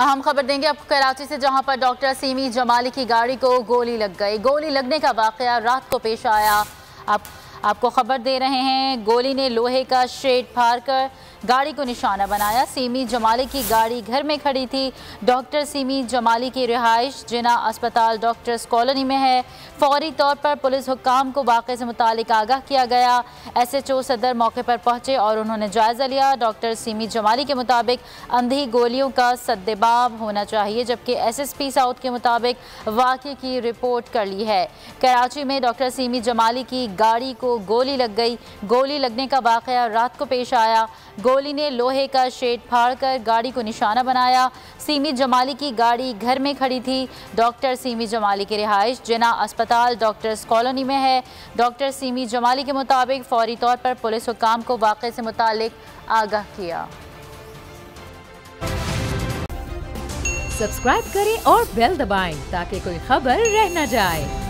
अहम खबर देंगे आपको कराची से, जहां पर डॉक्टर सीमी जमाली की गाड़ी को गोली लग गई। गोली लगने का वाकया रात को पेश आया। आपको खबर दे रहे हैं, गोली ने लोहे का शेड फाड़कर गाड़ी को निशाना बनाया। सीमी जमाली की गाड़ी घर में खड़ी थी। डॉक्टर सीमी जमाली की रिहाइश जिना अस्पताल डॉक्टर्स कॉलोनी में है। फौरी तौर पर पुलिस हुक्काम को वाक़े से मुतालिक आगाह किया गया। SHO सदर मौके पर पहुंचे और उन्होंने जायजा लिया। डॉक्टर सीमी जमाली के मुताबिक अंधी गोलियों का सद्देबाब होना चाहिए, जबकि SSP साउथ के मुताबिक वाक़े की रिपोर्ट कर ली है। कराची में डॉक्टर सीमी जमाली की गाड़ी को गोली लग गई। गोली लगने का वाकया रात को पेश आया। गोली ने लोहे का शेड फाड़कर गाड़ी को निशाना बनाया। सीमी जमाली की गाड़ी घर में खड़ी थी। डॉक्टर सीमी जमाली की रिहाइश जिना अस्पताल डॉक्टर्स कॉलोनी में है। डॉक्टर सीमी जमाली के मुताबिक फौरी तौर पर पुलिस हुक्काम को वाक़े से मुतालिक आगाह किया। सब्सक्राइब करें और बेल दबाएं ताकि कोई खबर रह न जाए।